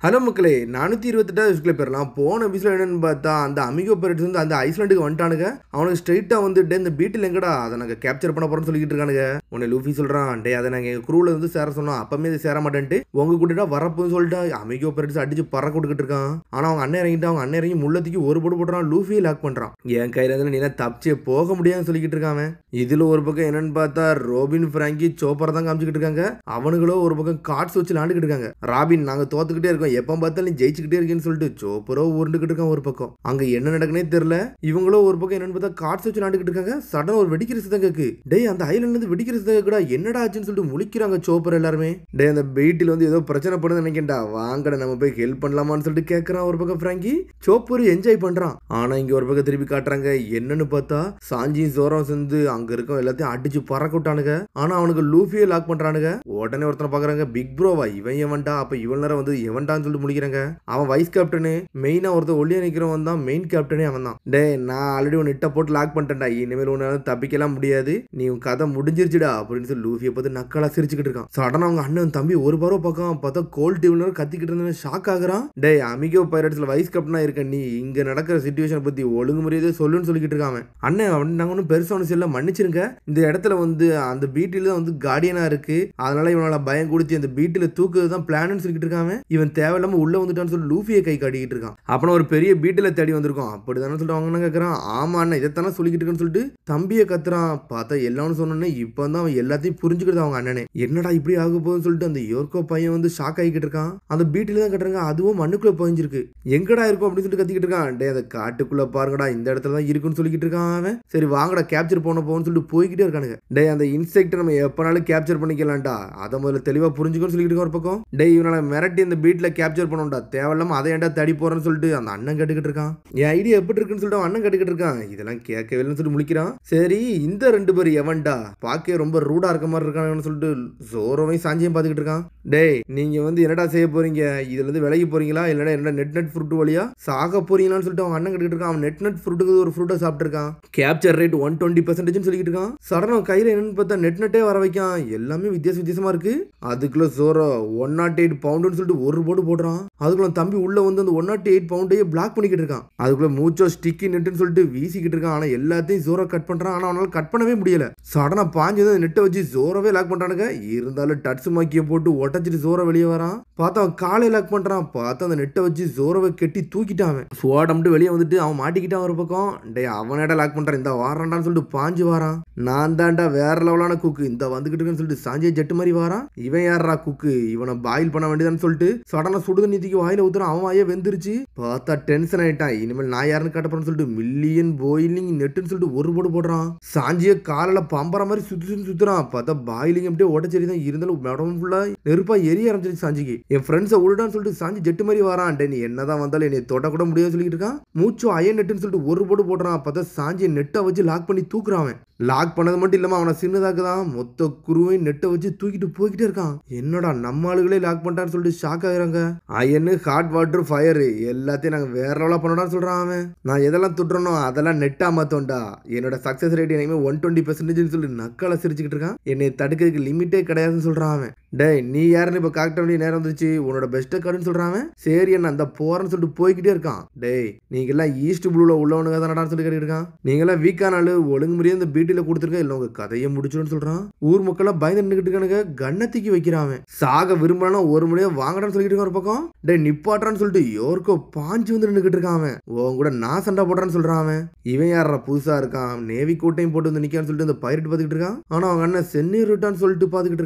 Hello மக்களே 428 பேர்லாம் போன எபிசோட் என்னன்னு பார்த்தா அந்த அமிகோ பைரட்ஸ் வந்து அந்த ஐஸ்லாண்டுக்கு வந்துட்டானுங்க. அவனுக்கு ஸ்ட்ரைட்டா வந்துட்டு இந்த பீட்டில் எங்கடா அதை நாங்கள் கேப்சர் பண்ண போறோம்னு சொல்லிட்டு இருக்கானுங்க. உன்னை லூஃபி சொல்றான், டே அதை நாங்கள் எங்கள் குரூவில் வந்து சேர சொன்னோம், அப்பமே இது சேர மாட்டேன்ட்டு உங்க கூட வரப்போன்னு சொல்லிட்டு அமிகோ பைரட்ஸ் அடிச்சு பறக்க கொடுத்துட்டு இருக்கான். ஆனால் அவங்க அண்ணன் இறங்கிட்டு அவங்க அண்ணன் இறங்கி முள்ளத்துக்கு ஒரு போட்டு போட்டுறான், லூஃபியை லாக் பண்றான். என் கையில இருந்து நீ தப்பிச்சே போக முடியாதுன்னு சொல்லிக்கிட்டு இருக்காங்க. இதுல ஒரு பக்கம் என்னன்னு பார்த்தா ரோபின் பிராங்கி சோப்பரை தான் காமிச்சுக்கிட்டு இருக்காங்க. அவனுங்களோ ஒரு பக்கம் கார்ட்ஸ் வச்சு விளாண்டுக்கிட்டு இருக்காங்க. ராபின் நாங்க தோத்துக்கிட்டே இருக்கோம், எப்ப பார்த்தாலும் ஜெயிச்சுக்கிட்டே இருக்கேன்னு சொல்லிட்டு சோப்பரோ உருண்டுகிட்டு இருக்கான் ஒரு பக்கம். அங்க என்ன நடக்குனே தெரியல. இவங்களோ ஒரு பக்கம் என்னன்னு பார்த்தா கார்ட்ஸ் வச்சு விளாண்டுக்கிட்டு இருக்காங்க. சடன் ஒரு வெடிக்கிற சத்தம் கேக்கு. டேய் அந்த ஐலண்ட்ல இருந்து வெடிக்கிற சத்தம் கேக்குடா, என்னடா ஆச்சுன்னு சொல்லிட்டு முழிக்கிறாங்க சோப்பர் எல்லாருமே. டே அந்த பெயிட்டில் வந்து ஏதோ பிரச்சனை பண்ணுது நினைக்கேன்டா, வாங்கடா நம்ம போய் ஹெல்ப் பண்ணலாமான்னு சொல்லிட்டு கேட்கறான் ஒரு பக்கம் பிராங்கி. சோப்பர் என்ஜாய் பண்றான். ஆனா இங்க ஒரு பக்கம் திருப்பி காட்டுறாங்க. என்னன்னு பார்த்தா சாஞ்சி ஜோரம் சேர்ந்து அங்க இருக்க எல்லாத்தையும் அடிச்சு பறக்க விட்டானுங்க. ஆனா அவனுக்கு லூஃபியை லாக் பண்றானுங்க. உடனே ஒருத்தனை பாக்குறாங்க, பிக் ப்ரோவா இவன் எவன்டா, அப்ப இவன் நேரம் வந்து எவன்டான்னு சொல்லிட்டு முடிக்கிறாங்க. அவன் வைஸ் கேப்டனு, மெயினா ஒருத்தர் ஒல்லியா நிக்கிறவன் தான் மெயின் கேப்டனே அவன் தான். டே நான் ஆல்ரெடி உன் இட்ட போட்டு லாக் பண்ணிட்டேன்டா, இனிமேல் உன்னால தப்பிக்கலாம் முடியாது, நீ உன் கதை முடிஞ்சிருச்சுடா அப்படின்னு சொல்லி லூஃபியை பார்த்து நக்கலா சிரிச்சுக்கிட்டு இருக்கான். சடனா அவங்க அண்ணன் தம்பி ஒரு பரவ பக்கம் பார்த்தா கோல்ட் டிவினர் கத்திக்கிட்டு இருந்த ஷாக் ஆகுறான். டே அமிகோ பைரட்ஸ்ல வைஸ் கேப்டனா இருக்க நீ இங்க நடக்கிற சிச்சுவேஷனை பத்தி ஒழுங்கு முறையதே சொல்லுன்னு சொல்லிக்கிட்டு இருக்காங்க. அண்ணன் நாங்க ஒன்னும் பெருசா ஒன்று சொல்ல, மன்னிச்சிருங்க, இந்த இடத்துல வந்து அந்த பீட்டில தான் வந்து கார்டியனா இருக்கு, அதனால இவனால பயம் கொடுத்து அந்த பீட்டில தூக்குதான் பிளான்னு சொல்லிக்கிட்டு இருக்காங்க. இவன் தேவையில்லாம உள்ள வந்துட்டான்னு சொல்லி லூஃபியை கை காட்டிக்கிட்டு இருக்கான். அப்புறம் ஒரு பெரிய பீட்டில தேடி வந்திருக்கோம் அப்படிதானே சொல்லிட்டு அவங்க என்ன கேட்கறான். ஆமா அண்ணன் இதைத்தானே சொல்லிக்கிட்டு இருக்குன்னு சொல்லிட்டு தம்பியை கத்துறான். பார்த்தா எல்லாம்னு சொன்னோன்னே இப்போ தான் அவன் எல்லாத்தையும் புரிஞ்சுக்கிட்டு அவங்க அண்ணனே. என்னடா இப்படி ஆக போகுதுன்னு சொல்லிட்டு அந்த யோர்கோ பையன் வந்து ஷாக் ஆகிக்கிட்டு இருக்கான். அந்த பீட்டில தான் கட்டுறாங்க, அதுவும் மண்ணுக்குள்ள போயிருக்கு. எங்கடா இருக்கும் அப்படின்னு சொல்லிட்டு கத்திக்கிட்டு இருக்கான். டே அதை காட்டுக்குள்ள பாருங்கடா, இந்த இடத்துல தான் இருக்குன்னு சொல்லிக்கிட்டு இருக்கான் அவன். சரி வாங்கடா கேப்சர் போன போன்னு சொல்லிட்டு போய்கிட்டே இருக்கானுங்க. டே அந்த இன்செக்ட் நம்ம எப்பனாலும் கேப்சர் பண்ணிக்கலாம்டா, அதை முதல்ல தெளிவா புரிஞ்சுக்கணும்னு சொல்லிட்டு இருக்க ஒரு பக்கம். டே இவனால மிரட்டி இந்த பீட்ல கேப்சர் பண்ணோம்டா, தேவையில்லாம அதை ஏன்டா தேடி போறேன்னு சொல்லிட்டு அந்த அண்ணன் கேட்டுக்கிட்டு இருக்கான். என் ஐடியா எப்படி இருக்குன்னு சொல்லிட்டு அண்ணன் கேட்டுக்கிட்டு இருக்கான். இதெல்லாம் கேட்கவே சொல்லிட்டு முழிக்கிறான். சரி இந்த ரெண்டு பேர் எவன்டா பாக்க ரொம்ப ரூடா இருக்க மாதிரி இருக்கான்னு சொல்லிட்டு ஜோரோவையும் சாஞ்சியும் பாத்துக்கிட்டு இருக்கான். டேய் நீங்க வந்து என்னடா செய்ய போறீங்க, இதுல இருந்து விலகி போறீங்களா இல்லைன்னா என்ன நெட் ஃப்ரூட் வழியா சாக போறீங்களான்னு சொல்லிட்டு அவன் அண்ணன் கேட்டுக்கிட்டு இருக்கான். அவன் நெட் ஃப்ரூட்டுக்கு ஒரு ஃப்ரூட்டை சாப்பிட்டு இருக்கான். கேப்சர் ரேட் 120% சொல்லிக்கிட்டு இருக்கான். சடனா கையில என்னன்னு பார்த்தா நெட்டே வர வைக்கான். எல்லாமே வித்தியாசமா இருக்கு. அதுக்குள்ள ஜோரோ 108 பவுண்டுன்னு சொல்லிட்டு ஒரு போட்டு போடுறான். அதுக்குள்ள தம்பி உள்ள வந்து அந்த 108 பவுண்டையே பிளாக் பண்ணிக்கிட்டு இருக்கான். அதுக்குள்ள மூச்சோ ஸ்டிக்கி நெட்டுன்னு சொல்லிட்டு வீசிக்கிட்டு இருக்கான். ஆனா எல்லாத்தையும் ஜோரோ கட் பண்றான். ஆனா அவனால கட் பண்ணவே முடியல. சடனா பாஞ்சு நெட்டை வச்சு ஜோரோவே லாக் பண்றானுங்க. இருந்தாலும் டச் மாக்கிய போட்டு ஒட்டச்சிட்டு ஜோரோ வெளியே வரான். பார்த்தா அவன் காலை லாக் பண்றான். பார்த்தா அந்த நெட்டை வச்சு ஜோரோவை கெட்டி தூக்கிட்டான். சுவாடம்ட்டு வெளியே வந்துட்டு அவன் மாட்டிக்கிட்டான் ஒரு பக்கம். டே அவனேடா லாக் பண்றான், இந்த வாரான்டான்னு சொல்லிட்டு பாஞ்சு வாரான். நான் தான்டா வேற லெவலான குக்கு, இந்த வந்துகிட்டு இருக்குன்னு சொல்லிட்டு சாஞ்சிய ஜெட்டு மாதிரி வாரான். இவன் யாரா குக்கு, இவனை பாயில் பண்ண வேண்டியதான்னு சொல்லிட்டு சடனா சுடுத நீதிக்கு வாயில ஊத்துறான். அவன் வாயே வெந்துருச்சு. பார்த்தா டென்ஷன் ஆயிட்டான். இனிமேல் நான் யாருன்னு காட்டப்பறேன்னு சொல்லிட்டு மில்லியன் பாயிலிங் நெட்டுன்னு சொல்லிட்டு ஒரு போடு போடுறான். சாஞ்சிய காலில் பம்பர மாதிரி சுத்துறான். பார்த்தா பாயிலிங் அப்படியே ஓட்டச்சேரி தான், இருந்தாலும் உடம்பு ஃபுல்லா நெருப்பா எரிய ஆரம்பிச்சிருச்சு சாஞ்சிக்கு. என் ஃப்ரெண்ட்ஸை விடுடான்னு சொல்லிட்டு சாஞ்சி ஜெட்டு மாதிரி வரான். நீ என்னதான் வந்தாலும் என்னை தொட கூட முடியாது சொல்லிட்டு இருக்கான். மூச்சோ அயன் நெட்டுன்னு சொல்லிட்டு ஒரு போடு போடுறான். பார்த்தா சாஞ்சியை நெட்டை வச்சு லாக் பண்ணி தூக்குறான். லாக் பண்ணது மட்டும் இல்லாம அவனை சின்னதாக்குதான் மொத்த குருவையும் நெட்டை வச்சு தூக்கிட்டு போய்கிட்டே இருக்கான். என்னடா நம்ம ஆளுகளே லாக் பண்ணிட்டான்னு சொல்லிட்டு ஷாக் ஆகுறாங்க. அயன்னு ஹாட் வாட்டர் ஃபயர் எல்லாத்தையும் நாங்க வேற லெவலா பண்ணடான்னு சொல்றான் அவன். நான் எதெல்லாம் துட்டுறனோ அதெல்லாம் நெட்டா மாத்தோண்டா, என்னோட சக்சஸ் ரேட் இனிமே 120% சொல்லி நக்கால சிரிச்சுக்கிட்டு இருக்கான். என்னை தடுக்கிறதுக்கு லிமிட்டே கிடையாதுன்னு சொல்றான் அவன். டே நீ யாருன்னு இப்ப காட்ட வேண்டிய நேரம் வந்துருச்சு, உன்னோட பெஸ்ட் கார்டுன்னு சொல்றான். சரி என்ன அந்த போறன்னு சொல்லிட்டு போய்கிட்டே இருக்கான். டேய் நீங்க எல்லாம் ஈஸ்ட் ப்ளூல உள்ளவனுங்க தானடான்னு சொல்லி கேட்டு இருக்கான். நீங்க எல்லாம் வீக்கான ஆளு, ஒழுங்கு முறையா இந்த பீட்டில கொடுத்துருக்க இல்ல உங்க கதையை முடிச்சிடும்னு சொல்றான். ஊர் மக்கள் பயந்து நின்றுட்டு இருக்கானுங்க. கண்ணத்திக்கு வைக்கிறான். சாக விரும்பலாம் ஒரு முறையா வாங்கடான்னு சொல்லிட்டு இருக்கான் ஒரு பக்கம். டே நிப்பாட்டான்னு சொல்லிட்டு யோர்க்கோ பாஞ்சு வந்து நின்றுட்டு இருக்கான். உன் கூட நான் சண்டை போடுறான்னு சொல்றான். இவன் யாரா புதுசா இருக்கான், நேவி கோட்டையும் போட்டு வந்து நிக்கான்னு சொல்லிட்டு அந்த பைரட் பாத்துக்கிட்டு இருக்கான். ஆனா அவங்க அண்ணன் சென்னி ரிட்டான்னு சொல்லிட்டு பாத்துக்கிட்டு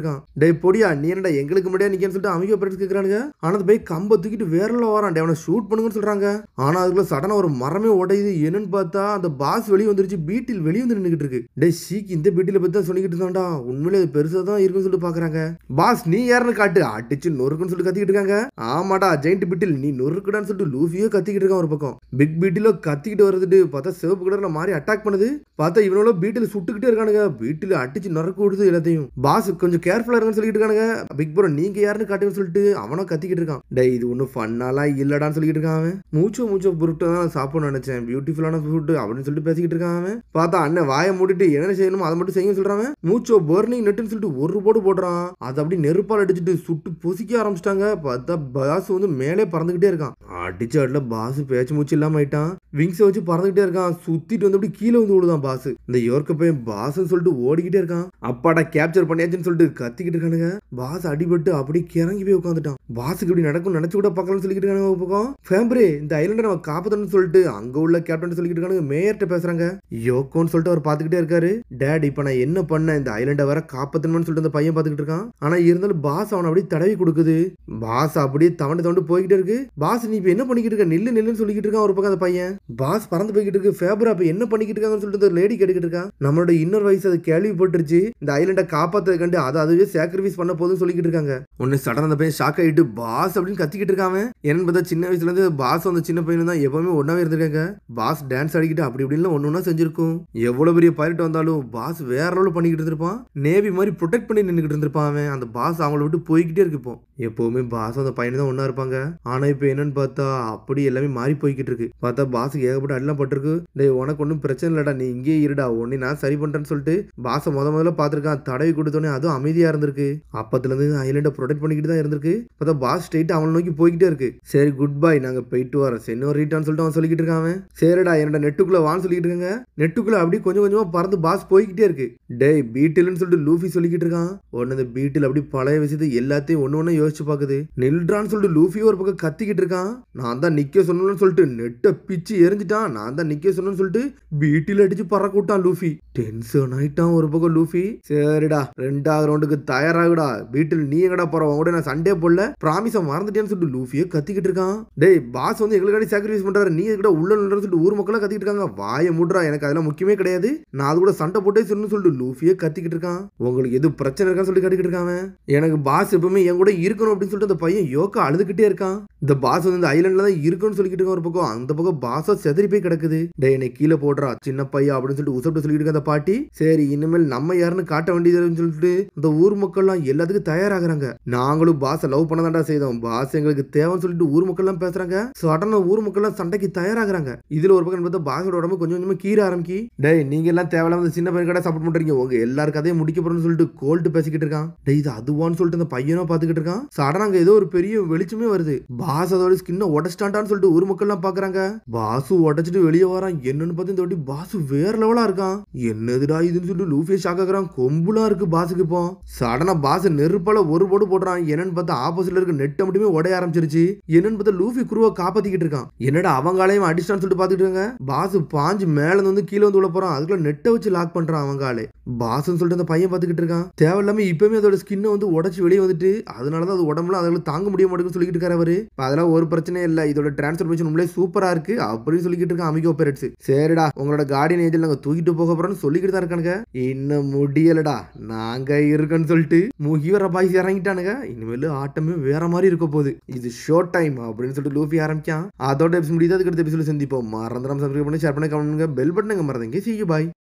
இருக்கான். டே பொடியா நீ என்னடா எங்களுக்கு முன்னாடியே நிக்கன்னு சொல்லிட்டு அமிகோ பைரட்ஸ் கேக்குறானுங்க. ஆனா அந்த போய் கம்ப தூக்கிட்டு வேறல வரான். அவனை ஷூட் பண்ணுங்கன்னு சொல்றாங்க. ஆனா அதுக்குள்ள சடனா ஒரு மரமே உடையுது. என்னன்னு பார்த்தா அந்த பாஸ் வெளியே வந்துருச்சு. பீட்டில் வெளியே வந்து நின்றுட்டு இருக்கு. டே சீக்கு இந்த பீட்டில பத்தி தான் சொல்லிக்கிட்டு இருந்தான்டா, உண்மையிலே அது பெருசா தான் இருக்குன்னு சொல்லிட்டு பாக்குறாங்க. பாஸ் நீ யாருன்னு காட்டு, அடிச்சு நொறுக்குன்னு சொல்லிட்டு கத்திக்கிட்டு இருக்காங்க. ஆமாடா ஜெயிண்ட் பீட்டில் நீ நொறுக்குடான்னு சொல்லிட்டு லூஃபியோ கத்திக்கிட்டு இருக்கான் ஒரு பக்கம். பிக் பீட்டிலோ கத்திக்கிட்டு வருது. பார்த்தா சிவப்பு கலர்ல மாறி அட்டாக் பண்ணுது. பார்த்தா இவனோட பீட்டில் சுட்டுக்கிட்டே இருக்கானுங்க. பீட்டில் அடிச்சு நொறுக்கு விடுது எல்லாத்தையும். பாஸ் கொஞ்சம் கேர்ஃபுல்லா இருங்கன்னு சொல்லிட்டு இருக்கானுங்க. பிக் ப்ரோ நீங்க யாருன்னு காட்டுன்னு சொல்லிட்டு அவனும் கத்திக்கிட்டு இருக்கான். டேய் இது ஒன்னும் ஃபன்னாலாம் இல்லடான்னு சொல்லிட்டு இருக்கான் அவன். மூச்சோ புருட்டு தான் சாப்பிடணும்னு நினைச்சேன், பியூட்டிஃபுல்லான ஃபுட் அப்படின்னு சொல்லிட்டு பேசிக்கிட்டு இருக்கான் அவன். பார்த்தா அண்ணன் வாயை மூடிட்டு என்ன செய்யணுமோ அதை மட்டும் செய்ய சொல்றாங்க. மூச்சோ பர்னிங் நெட்டுன்னு சொல்லிட்டு ஒரு போடு போடுறான். அதை அப்படி நெருப்பால் அடிச்சுட்டு சுட்டு பொசிக்க ஆரம்பிச்சிட்டாங்க. பார்த்தா பாஸ் வந்து மேலே பறந்துகிட்டே இருக்கான். அடிச்ச இடத்துல பாஸ் பேச்சு மூச்சு இல்லாம ஆயிட்டான். விங்ஸை வச்சு பறந்துகிட்டே இருக்கான். சுத்திட்டு வந்து அப்படி கீழே வந்து விழுதான் பாஸ். இந்த யோர்க்க பையன் பாஸ்ன்னு சொல்லிட்டு ஓடிக்கிட்டே இருக்கான். அப்பாடா கேப்சர் பண்ணியாச்சுன்னு சொல்லிட்டு கத்திக்கிட்டு இருக்கானுங்க. பாஸ் அடிபட்டு அப்படி கிறங்கி போய் உட்காந்துட்டான். பாஸுக்கு இப்படி நடக்கும் நினைச்சு கூட பார்க்கலாம்னு சொல்லிக்கிட்டு இருக்காங்க. ஒரு பக்கம் ஃபேம்பரே இந்த ஐலண்டை நம்ம காப்பாத்தணும்னு சொல்லிட்டு அங்க உள்ள கேப்டன் சொல்லிக்கிட்டு இருக்காங்க. மேயர்ட்ட பேசுறாங்க. யோக்கோன்னு சொல்லிட்டு அவர் பாத்துக்கிட்டே இருக்காரு. டேட் இப்ப நான் என்ன பண்ண, இந்த ஐலண்டை வர காப்பாத்தணும்னு சொல்லிட்டு அந்த பையன் பாத்துக்கிட்டு இருக்கான். ஆனா இருந்தாலும் பாஸ் அவனை அப்படியே தடவி கொடுக்குது. பாஸ் அப்படியே தவண்டு போய்கிட்டே இருக்கு. பாஸ் நீ இப்ப என்ன பண்ணிக்கிட்டு இருக்க, நில்லுன்னு சொல்லிக்கிட்டு இருக்கான். ஒரு பக்கம் அந்த பையன் பாஸ் பறந்து போய்கிட்டு இருக்கு. ஃபேபரா அப்ப என்ன பண்ணிக்கிட்டு இருக்காங்கன்னு சொல்லிட்டு லேடி கேட்டுக்கிட்டு இருக்கா. நம்மளோட இன்னொரு வயசு அது கேள்விப்பட்டுருச்சு, இந்த ஐலண்டை காப்பாத்த கண்டு அதுவே சாக்ரிஃபைஸ் பண்ண போதுன்னு சொல்லிக்கிட்டு இருக்காங்க. ஒன்னு சடன் அந்த பையன் ஷாக் ஆயிட்டு பாஸ் அப்படின்னு கத்திக்கிட்டு இருக்காங்க. என்னன்னு பார்த்தா சின்ன வயசுல இருந்து பாஸ் அந்த சின்ன பையன் தான் எப்பவுமே ஒன்னாவே இருந்திருக்காங்க. பாஸ் டான்ஸ் ஆடிக்கிட்டு அப்படி இப்படின்னு ஒன்னா செஞ்சிருக்கும். எவ்வளவு பெரிய பைலட் வந்தாலும் பாஸ் வேற லெவல் பண்ணிக்கிட்டு இருந்திருப்பான். நேவி மாதிரி ப்ரொடெக்ட் பண்ணி நின்றுக்கிட்டு இருந்திருப்பான் அவன். அந்த பாஸ் அவங்கள விட்டு போய்கிட்டே இருக்கு. இப்போ எப்பவுமே பாஸ் அந்த பையன் தான் ஒன்னா இருப்பாங்க. ஆனா இப்ப என்னன்னு பார்த்தா அப்படி எல்லாமே மாறி போய்கிட்டு இருக்கு. பார்த்தா பாஸுக்கு ஏகப்பட்ட அடிலாம் பட்டிருக்கு. டேய் உனக்கு ஒன்றும் பிரச்சனை இல்லடா, நீ இங்கே இருடா, ஒன்னு நான் சரி பண்றேன்னு சொல்லிட்டு பாஸை முதல்ல பார்த்திருக்கான். தடவி கொடுத்தோன்னே அதுவும் அமைதியா இருந்திருக்கு. அப்பத்துல இருந்து ஐலண்டை ப்ரொடெக்ட் பண்ணிக்கிட்டு தான் இருந்திருக்கு. பார்த்தா பாஸ் ஸ்ட்ரெயிட் அவனை நோக்கி போய்கிட்டே இருக்கு. சரி குட் பை, நாங்க போயிட்டு வரோம், சென்னோர் ரீட்டான்னு சொல்லிட்டு அவன் சொல்லிக்கிட்டு இருக்கான். சரிடா என்னோட நெட்டுக்குள்ள வான்னு சொல்லிட்டு இருக்காங்க. நெட்டுக்குள்ள அப்படி கொஞ்சமா பறந்து பாஸ் போய்கிட்டே இருக்கு. டேய் பீட்டில்னு சொல்லிட்டு லூஃபி சொல்லிக்கிட்டு இருக்கான். ஒன்னு இந்த பீட்டில் அப்படி பழைய விஷயத்தை எல்லாத்தையும் ஒன்னு யோசிச்சு பாக்குது. நில்றான்னு சொல்லிட்டு லூஃபி ஒரு பக்கம் கத்திக்கிட்டு இருக்கான். நான் தான் நிக்க சொன்னு சொல்லிட்டு நெட்டை பிச்சு எரிஞ்சிட்டான். நான் தான் நிக்க சொன்னு சொல்லிட்டு பீட்டில் அடிச்சு பறக்க விட்டான் லூஃபி. டென்ஷன் ஆயிட்டான் ஒரு பக்கம் லூஃபி. சரிடா 2வது ரவுண்டுக்கு தயாராகுடா, பீட்டில் நீ எங்கடா போற, உங்க நான் சண்டே போடல, ப்ராமிஸை மறந்துட்டேன்னு சொல்லிட்டு லூஃபியை கத்திக்கிட்டு இருக்கான். டேய் பாஸ் வந்து எங்களுக்காண்டி சாக்ரிஃபைஸ் பண்றாரு, நீ எங்கடா உள்ள நில்றன்னு சொல்லிட்டு ஊர் மக்களா கத்திக்கிட்டு இருக்காங்க. வாயை மூடுறா, எனக்கு அதெல்லாம் முக்கியமே கிடையாது, நான் அது கூட சண்டை போட்டே சொல்லணும்னு சொல்லிட்டு லூஃபியை கத்திக்கிட்டு இருக்கான். உங்களுக்கு எது பிரச்சனை இருக்கான்னு சொல்லி கத்திக்கிட்டு இருக்காங்க. எனக்கு பாஸ் எப்பவுமே என் கூட இருக்கணும் அப்படின்னு சொல்லிட்டு அந்த பையன் யோக்கா அழுதுகிட்டே இருக்கான். இந்த பாஸ் வந்து இந்த ஐலண்ட்ல தான் இருக்குன்னு சொல்லிக்கிட்டு இருக்கான். ஒரு பக்கம் அந்த பக்கம் பாஸா செதறி போய் கிடக்குது. டே என்னை கீழே போடுறா சின்ன பையா அப்படின்னு சொல்லிட்டு உசப்ட்டு சொல்லிட்டு இருக்க அந்த பாட்டி. சரி இனிமேல் நம்ம யாருன்னு காட்ட வேண்டியதுன்னு சொல்லிட்டு இந்த ஊர் மக்கள்லாம் எல்லாத்துக்கும் தயாராகிறாங்க. நாங்களும் பாஸை லவ் பண்ணதாண்டா செய்தோம், பாஸ் எங்களுக்கு தேவைன்னு சொல்லிட்டு ஊர் மக்கள் எல்லாம் பேசுறாங்க. சடனா ஊர் மக்கள் எல்லாம் சண்டைக்கு தயாராகிறாங்க. இதுல ஒரு பக்கம் பார்த்தா பாஸோட உடம்பு கொஞ்சமா கீற ஆரம்பிக்கி. டேய் நீங்க எல்லாம் தேவையில்லாம சின்ன பையன் கடை சப்போர்ட் பண்றீங்க, உங்க எல்லாரும் கதையை முடிக்க போறோம்னு சொல்லிட்டு கோல்ட்டு பேசிக்கிட்டு இருக்கான். டேய் இது அதுவான்னு சொல்லிட்டு அந்த பையனும் பாத்துக்கிட்டு இருக்கான். சடனா அங்க ஏதோ ஒரு பெரிய வெளிச்சமே வருது. பாஸ் அதோட ஸ்கின்னை உடச்சிட்டான்னு சொல்லிட்டு ஊர் மக்கள் எல்லாம் பாக்குறாங்க. பாசு உடச்சிட்டு வெளியே வரான். என்னன்னு பார்த்து இந்த வாட்டி பாசு வேற லெவலா இருக்கான். என்னதுடா இதுன்னு சொல்லிட்டு லூஃபியை ஷாக் ஆகுறான். கொம்புலாம் இருக்கு பாஸுக்கு. இப்போ சடனா பாஸ் நெருப்பால ஒரு போடு போடுறான். என்னன்னு பார்த்தா ஆப்போசிட்ல இருக்க நெட்டை மட்டுமே உடைய ஆரம்பிச்சிருச்சு. என்னன்னு பார்த்தா லூஃபி குருவா காப்பாத்திக்கிட்டு இருக்கான். என்னடா அவங்காலையும் அடிச்சான்னு சொல்லிட்டு பாத்துட்டு இருக்காங்க. பாஸ் பாஞ்சு மேல வந்து கீழே வந்து உள்ள போறான். அதுக்குள்ள நெட்டை வச்சு லாக் பண்றான் அவங்காலே. பாஸ்ன்னு சொல்லிட்டு அந்த பையன் பாத்துக்கிட்டு இருக்கான். தேவையில்லாம இப்பவுமே அதோட ஸ்கின்னை வந்து உடச்சு வெளியே வந்துட்டு அதனாலதான் அது உடம்புல அதோட தாங்க முடிய மாட்டேங்குன்னு சொல்லிட்டு இருக்காரு அவரு. அதெல்லாம் ஒரு பிரச்சனையே இல்ல, இதோட டிரான்ஸ்ஃபர்மேஷன் உங்களே சூப்பரா இருக்கு அப்படின்னு சொல்லிக்கிட்டு இருக்கான் அமிகோ பெரட்ஸ். சரிடா உங்களோட கார்டியன் ஏஜில் நாங்க தூக்கிட்டு போக போறோம்னு சொல்லிக்கிட்டு தான் இருக்கானுங்க. இன்னும் முடியலடா நாங்க இருக்கன்னு சொல்லிட்டு முகிவர பாய்ஸ் இறங்கிட்டானுங்க. இனிமேல் ஆட்டமே வேற மாதிரி இருக்க போகுது. இது ஷோ டைம் அப்படின்னு சொல்லிட்டு லூஃபி ஆரம்பிச்சான். அதோட எபிசோட் முடியுது. அதுக்கு அடுத்த எபிசோட் சந்திப்போம். மறந்துடாம சப்ஸ்கிரைப் பண்ணி ஷேர் பண்ணி கமெண்ட் பண்ணுங்க. பெல் பட்டன் மறந்துங்க. See you bye.